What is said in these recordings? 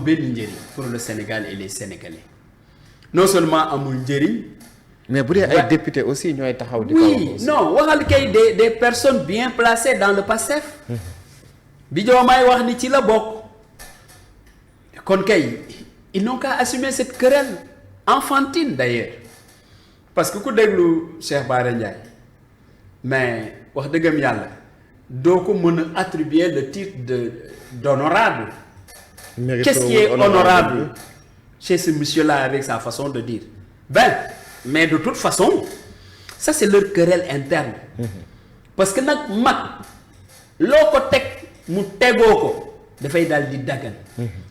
benn njëriñ pour le Sénégal et les Sénégalais non seulement amul njëriñ. mais bu dee ay député aussi ñooy taxaw. di ko oui non waxal kay des personnes bien placées dans le PASTEF. bi Diomaye wax ni ci la bokk. kon kay ils n'ont qu'à assumer cette querelle enfantine d'ailleurs parce que ku déglu Cheikh Bara Ndiaye mais wax dëggam yàlla doo ko mën a attribuer le titre d'honorable. Qu'est-ce qui est honorable chez ce monsieur-là avec sa façon de dire? Mais de toute façon ça c'est leur querelle interne. Parce que nag mag loo ko teg mu tegoo ko dafay daal di daggan.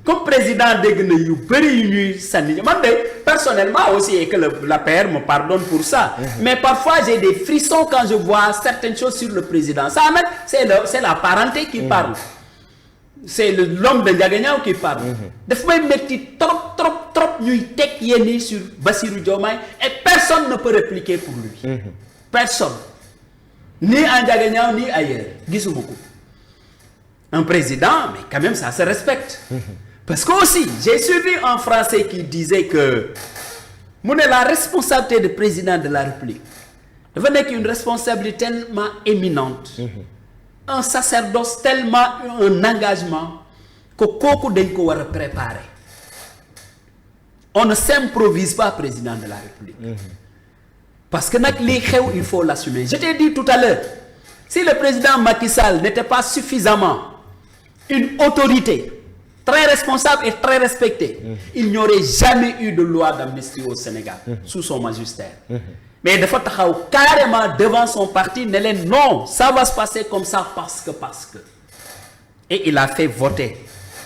Comme président dégg na yu bëri yu ñuy sànni man de personnellement aussi et que la PR me pardonne pour ça. Mais parfois j'ai des frissons quand je vois certaines choses sur le président ça nag c'est la parenté qui parle. C'est l'homme de Ndiaganiao qui parle. Daf may metti trop ñuy teg yenn yi sur Bassirou Diomaye et personne ne peut répliquer pour lui. Personne. Ni à Ndiaganiao ni ailleurs gisuma ko. Un président mais quand même ça se respecte. Parce que aussi j'ai suivi un Français qui disait que mu ne la responsabilité de président de la République dafa nekk une responsabilité tellement éminente. Un sacerdoce tellement un engagement que kooku dañ ko war a préparer. On ne s'improvise pas président de la République. Parce que nag lii xew il faut l'assumer. Je t'ai dit tout à l'heure si le président Macky Sall n'était pas suffisamment une autorité très responsable et très respectée, il n'y aurait jamais eu de loi d'amnistie au Sénégal sous son magistère. Mais dafa taxaw carrément devant son parti ne leen non ça va se passer comme ça parce que et il a fait voter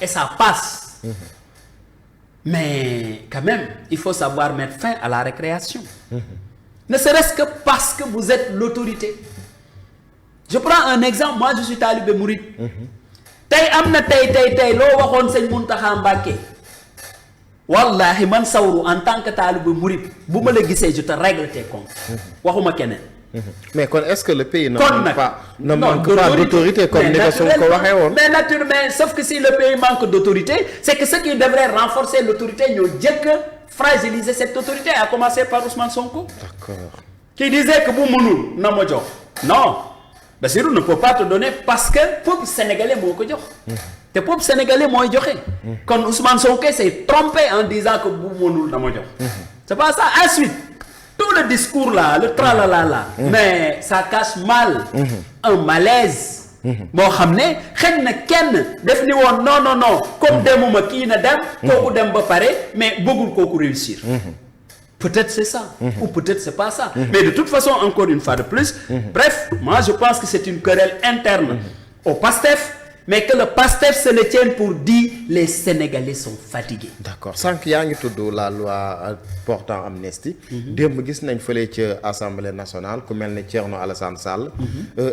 et ça passe. Mais quand même il faut savoir mettre fin à la récréation. Ne serait-ce que parce que vous êtes l'autorité. Je prends un exemple, moi je suis talibé mouride. Tey am na tey loo waxoon sëñ Mountakha Mbacké wallahi man sawru en tant que talibé mouride bu ma la gisee je te règle tes comptes. Waxuma keneen. Mais kon est-ce que le pays ne manque pas d'autorité comme ni ko Sonko waxee woon. Mais naturellement sauf que si le pays manque d'autorité c'est que ceux qui devraient renforcer l'autorité ñoo jëkk fragiliser cette autorité à commencer par Ousmane Sonko. D'accord. Qui disait que bu mënul na ma jox. Non. Bassirou ne peut pas te donner parce que peuple sénégalais moo ko jox. te peuple sénégalais mooy joxe. kon Ousmane Sonko s'est trompé en disant que bu mënul na ma jox. c'est pas ça. Ensuite tout le discours là le tralala là. mais ça cache mal. un malaise. boo xam ne xëy na kenn def ni woon non comme demuma kii na dem. kooku dem ba pare mais bëggul kooku réussir. Peut-être c'est ça, ou peut-être c'est pas ça. Mais de toute façon, encore une fois de plus, bref, moi je pense que c'est une querelle interne au PASTEF, mais que le PASTEF se le tienne pour dire les Sénégalais sont fatigués. D'accord. Sànq yaa ngi tudd la loi portant amnistie. démb gis nañ fële ci Assemblée nationale ku mel ne Thierno Alassane Sall.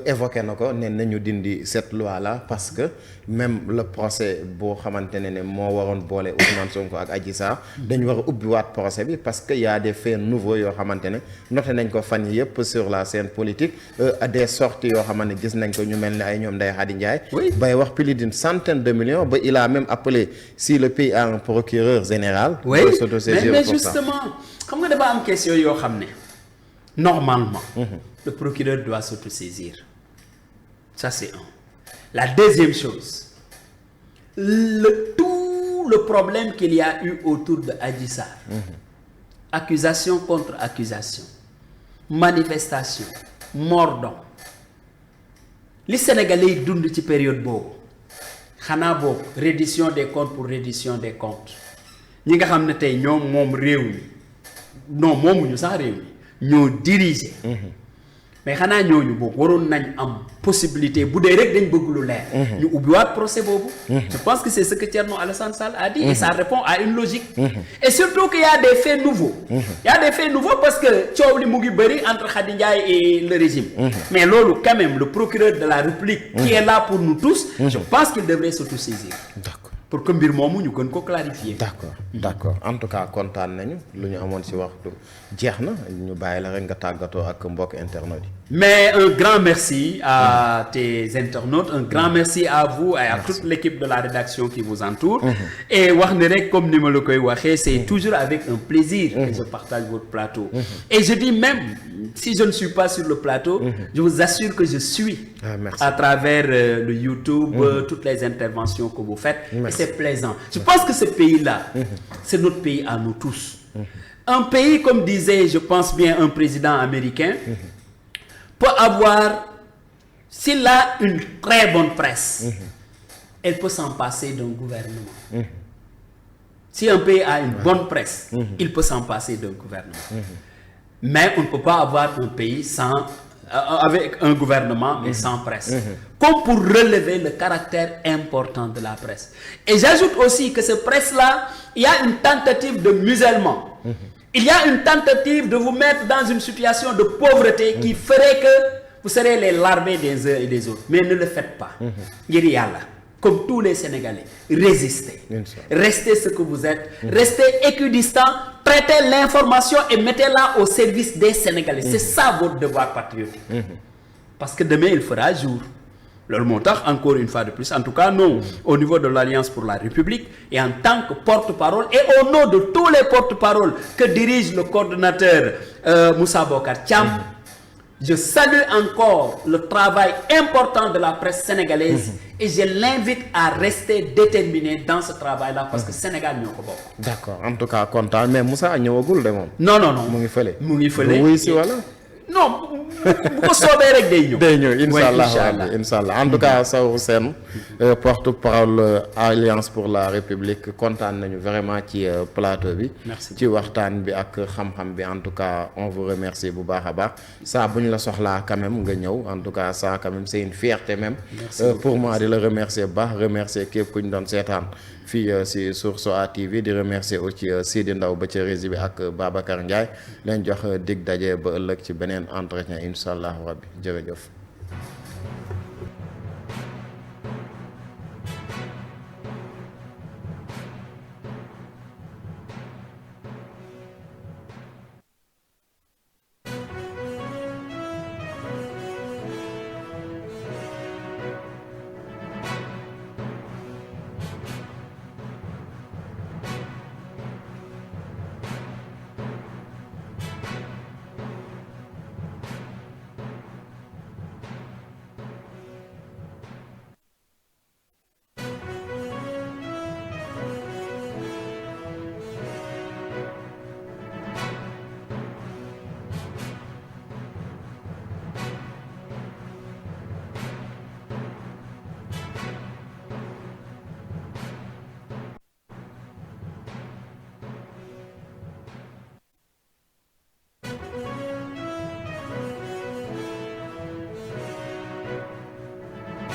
évoqué na ko ne nañu dindi cette loi là parce que même le procès boo xamante ne moo waroon boole Ousmane Sonko ak Adji Sarr dañu war a ubbiwaat procès bi parce que y a des faits nouveaux yoo xamante ne noté nañ ko fan yi yëpp sur la scène politique des sorties yoo xamante ne gis nañ ko ñu mel ne ay ñoom Ndeye Khady Ndiaye. bay wax plus d'une centaine de millions ba il a même appelé si le pays a un procureur général. oui mais pour justement xam nga dafa am question yoo xam ne normalement. le procureur doit s'autosaisir ça c'est un. La deuxième chose tout le problème qu'il y a eu autour de Adji Sarr. Accusation contre accusation manifestation mort d'homme li Sénégalais yi dund ci période boobu xanaa boobu reddition des comptes pour reddition des comptes ñi nga xam ne tey ñoom moom réew mi non moomuñu sax réew mi ñoo diriger. mais xanaa ñooñu boobu waroon nañ am possibilité bu dee rek dañ bëgg lu leer. ñu ubbiwaat procès boobu. je pense que c'est ce que Thierno Alassane Sall a dit. et ça répond à une logique. et surtout qu'il y a des faits nouveaux. il y a des faits nouveaux parce que coow li mu ngi bëri entre Khady Ndiaye et le régime. mais loolu quand même le procureur de la République. qui est là pour nous tous. je pense qu'il devrait s'autosaisir. D'accord. pour que mbir moomu ñu gën ko clarifier. d'accord en tout cas kontaan nañu lu ñu amoon ci waxtu jeex na ñu bàyyi la rek nga tàggatoo ak mbokk internet yi. Mais un grand merci à tes internautes, un grand merci à vous et à toute l'équipe de la rédaction qui vous entoure. Et wax ni rek comme ni ma la koy waxee, c'est toujours avec un plaisir que je partage votre plateau. Et je dis même, si je ne suis pas sur le plateau, je vous assure que je suis à travers le YouTube, toutes les interventions que vous faites. Et c'est plaisant. Je pense que ce pays-là, c'est notre pays à nous tous. Un pays, comme disait, je pense bien, un président américain, peut avoir, s'il a une très bonne presse, elle peut s'en passer d'un gouvernement. Si un pays a une bonne presse, il peut s'en passer d'un gouvernement. Mais on ne peut pas avoir un pays avec un gouvernement, mais sans presse. Comme pour relever le caractère important de la presse. Et j'ajoute aussi que cette presse-là, il y a une tentative de musellement. Il y a une tentative de vous mettre dans une situation de pauvreté qui ferait que vous serez les larvés des uns et des autres. Mais ne le faites pas. Comme tous les Sénégalais, résistez. Restez ce que vous êtes. Restez équidistant. Traitez l'information et mettez-la au service des Sénégalais. C'est ça votre devoir patriotique. Parce que demain, il fera jour. Le montage, encore une fois de plus, en tout cas, nous, au niveau de l'Alliance pour la République, et en tant que porte-parole, et au nom de tous les porte-paroles que dirige le coordonnateur Moussa Bokar Thiam, je salue encore le travail important de la presse sénégalaise et je l'invite à rester déterminé dans ce travail-là parce que Sénégal ñoo ko bokk. D'accord, en tout cas content, mais Moussa ñëwagul de moom. Non. mu ngi fële. Oui, si wala. Non, bu ko soobee rek day ñëw. day ñëw inshallah en tout cas Saourou Sène porte-parole Alliance pour la République kontaan nañu vraiment ci plateau bi. ci waxtaan bi ak xam-xam bi en tout cas on vous remercie bu baax a baax ça bu ñu la soxlaa quand même nga ñëw en tout cas ça quand même c'est une fierté même. pour moi di la remercier bu baax remercier képp ku ñu doon seetaan fii si Source A TV di remercier aussi Sidi Ndaw ba ci régie bi ak Babacar Ndiaye leen jox dig daje ba ëllëg ci beneen entretien incha allah rabbi jërëjëf.